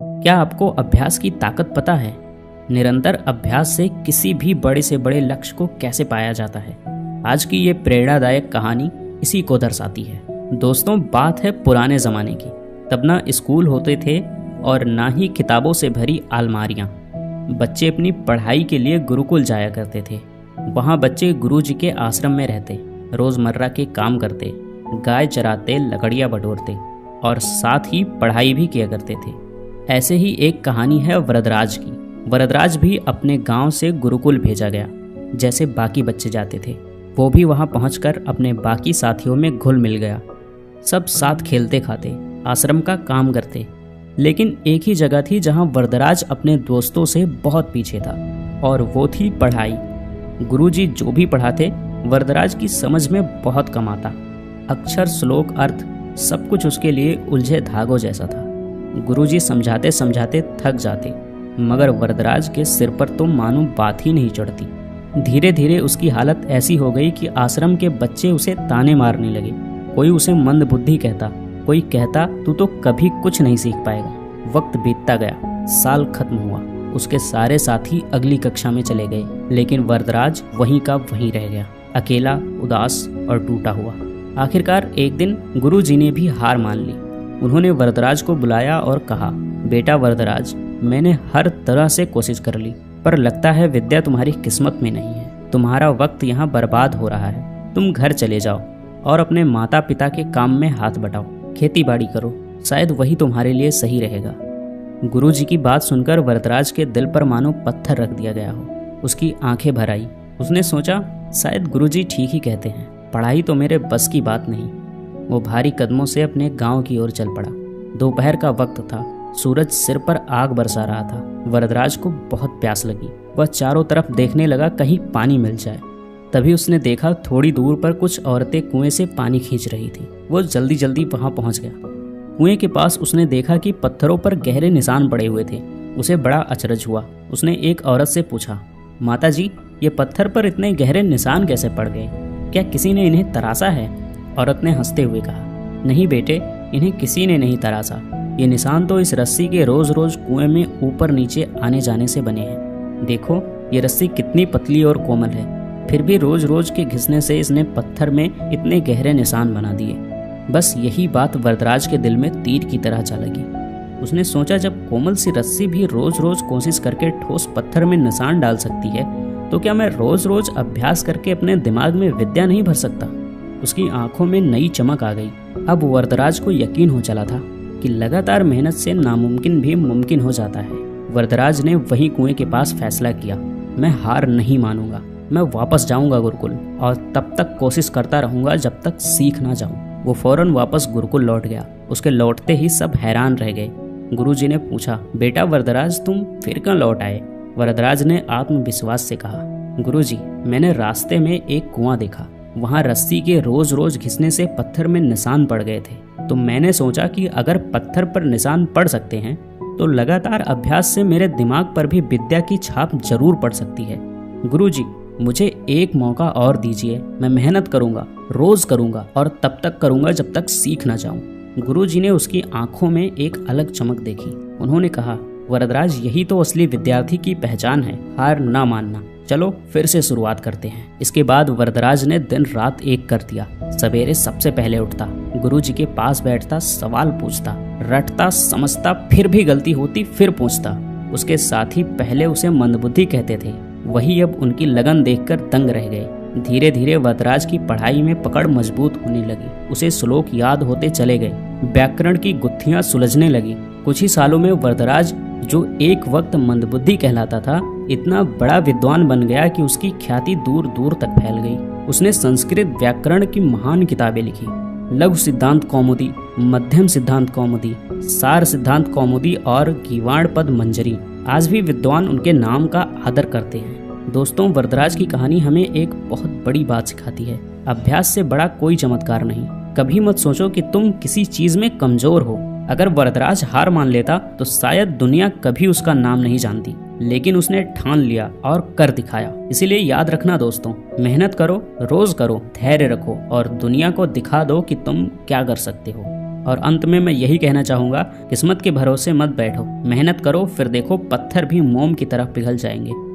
क्या आपको अभ्यास की ताकत पता है? निरंतर अभ्यास से किसी भी बड़े से बड़े लक्ष्य को कैसे पाया जाता है? आज की ये प्रेरणादायक कहानी इसी को दर्शाती है। दोस्तों, बात है पुराने ज़माने की। तब ना स्कूल होते थे और ना ही किताबों से भरी अलमारियाँ। बच्चे अपनी पढ़ाई के लिए गुरुकुल जाया करते थे। वहाँ बच्चे गुरु जी के आश्रम में रहते, रोज़मर्रा के काम करते, गाय चराते, लकड़ियाँ बटोरते और साथ ही पढ़ाई भी किया करते थे। ऐसे ही एक कहानी है वरदराज की। वरदराज भी अपने गांव से गुरुकुल भेजा गया, जैसे बाकी बच्चे जाते थे। वो भी वहां पहुंचकर अपने बाकी साथियों में घुल मिल गया। सब साथ खेलते खाते, आश्रम का काम करते। लेकिन एक ही जगह थी जहां वरदराज अपने दोस्तों से बहुत पीछे था, और वो थी पढ़ाई। गुरुजी जो भी पढ़ाते वरदराज की समझ में बहुत कम आता। अक्षर, श्लोक, अर्थ सब कुछ उसके लिए उलझे धागों जैसा था। गुरुजी समझाते समझाते थक जाते, मगर वरदराज के सिर पर तो मानो बात ही नहीं चढ़ती। धीरे धीरे उसकी हालत ऐसी हो गई कि आश्रम के बच्चे उसे ताने मारने लगे। कोई उसे मंदबुद्धि कहता, कोई कहता तू तो कभी कुछ नहीं सीख पाएगा। वक्त बीतता गया, साल खत्म हुआ। उसके सारे साथी अगली कक्षा में चले गए, लेकिन वरदराज वहीं का वहीं रह गया, अकेला, उदास और टूटा हुआ। आखिरकार एक दिन गुरु जी ने भी हार मान ली। उन्होंने वरदराज को बुलाया और कहा, बेटा वरदराज, मैंने हर तरह से कोशिश कर ली, पर लगता है विद्या तुम्हारी किस्मत में नहीं है। तुम्हारा वक्त यहाँ बर्बाद हो रहा है। तुम घर चले जाओ और अपने माता पिता के काम में हाथ बटाओ, खेती बाड़ी करो, शायद वही तुम्हारे लिए सही रहेगा। गुरु जी की बात सुनकर वरदराज के दिल पर मानो पत्थर रख दिया गया हो। उसकी आंखें भर आई। उसने सोचा, शायद गुरु जी ठीक ही कहते हैं, पढ़ाई तो मेरे बस की बात नहीं। वो भारी कदमों से अपने गांव की ओर चल पड़ा। दोपहर का वक्त था, सूरज सिर पर आग बरसा रहा था। वरदराज को बहुत प्यास लगी। वह चारों तरफ देखने लगा, कहीं पानी मिल जाए। तभी उसने देखा थोड़ी दूर पर कुछ औरतें कुएं से पानी खींच रही थी। वो जल्दी जल्दी वहां पहुंच गया। कुएं के पास उसने देखा कि पत्थरों पर गहरे निशान पड़े हुए थे। उसे बड़ा अचरज हुआ। उसने एक औरत से पूछा, माता जी, ये पत्थर पर इतने गहरे निशान कैसे पड़ गए? क्या किसी ने इन्हें तराशा है? औरत ने हंसते हुए कहा, नहीं बेटे, इन्हें किसी ने नहीं तराशा। ये निशान तो इस रस्सी के रोज रोज कुएं में ऊपर नीचे आने जाने से बने हैं। देखो ये रस्सी कितनी पतली और कोमल है, फिर भी रोज रोज के घिसने से इसने पत्थर में इतने गहरे निशान बना दिए। बस यही बात वरदराज के दिल में तीर की तरह जा लगी। उसने सोचा, जब कोमल सी रस्सी भी रोज रोज कोशिश करके ठोस पत्थर में निशान डाल सकती है, तो क्या मैं रोज रोज अभ्यास करके अपने दिमाग में विद्या नहीं भर सकता? उसकी आंखों में नई चमक आ गई। अब वरदराज को यकीन हो चला था कि लगातार मेहनत से नामुमकिन भी मुमकिन हो जाता है। वरदराज ने वहीं कुएं के पास फैसला किया, मैं हार नहीं मानूंगा। मैं वापस जाऊंगा गुरुकुल और तब तक कोशिश करता रहूंगा जब तक सीख ना जाऊं। वो फौरन वापस गुरुकुल लौट गया। उसके लौटते ही सब हैरान रह गए। गुरुजी ने पूछा, बेटा वरदराज, तुम फिर क्यों लौट आए? वरदराज ने आत्मविश्वास से कहा, गुरुजी, मैंने रास्ते में एक कुआं देखा। वहां रस्सी के रोज रोज घिसने से पत्थर में निशान पड़ गए थे। तो मैंने सोचा कि अगर पत्थर पर निशान पड़ सकते हैं तो लगातार अभ्यास से मेरे दिमाग पर भी विद्या की छाप जरूर पड़ सकती है। गुरुजी, मुझे एक मौका और दीजिए। मैं मेहनत करूंगा, रोज करूंगा और तब तक करूंगा जब तक सीख ना जाऊं। गुरुजी ने उसकी आंखों में एक अलग चमक देखी। उन्होंने कहा, वरदराज, यही तो असली विद्यार्थी की पहचान है, हार ना मानना। चलो फिर से शुरुआत करते हैं। इसके बाद वरदराज ने दिन रात एक कर दिया। सवेरे सबसे पहले उठता, गुरुजी के पास बैठता, सवाल पूछता, रटता, समझता, फिर भी गलती होती फिर पूछता। उसके साथी पहले उसे मंदबुद्धि कहते थे, वही अब उनकी लगन देखकर दंग रह गए। धीरे धीरे वरदराज की पढ़ाई में पकड़ मजबूत होने लगी। उसे श्लोक याद होते चले गए, व्याकरण की गुत्थियां सुलझने लगी। कुछ ही सालों में वरदराज, जो एक वक्त मंदबुद्धि कहलाता था, इतना बड़ा विद्वान बन गया कि उसकी ख्याति दूर दूर तक फैल गई। उसने संस्कृत व्याकरण की महान किताबें लिखी, लघु सिद्धांत कौमुदी, मध्यम सिद्धांत कौमुदी, सार सिद्धांत कौमुदी और गीवाण पद मंजरी। आज भी विद्वान उनके नाम का आदर करते हैं। दोस्तों, वरदराज की कहानी हमें एक बहुत बड़ी बात सिखाती है, अभ्यास से बड़ा कोई चमत्कार नहीं। कभी मत सोचो कि तुम किसी चीज में कमजोर हो। अगर वरदराज हार मान लेता तो शायद दुनिया कभी उसका नाम नहीं जानती, लेकिन उसने ठान लिया और कर दिखाया। इसीलिए याद रखना दोस्तों, मेहनत करो, रोज करो, धैर्य रखो और दुनिया को दिखा दो कि तुम क्या कर सकते हो। और अंत में मैं यही कहना चाहूँगा, किस्मत के भरोसे मत बैठो, मेहनत करो, फिर देखो पत्थर भी मोम की तरह पिघल जाएंगे।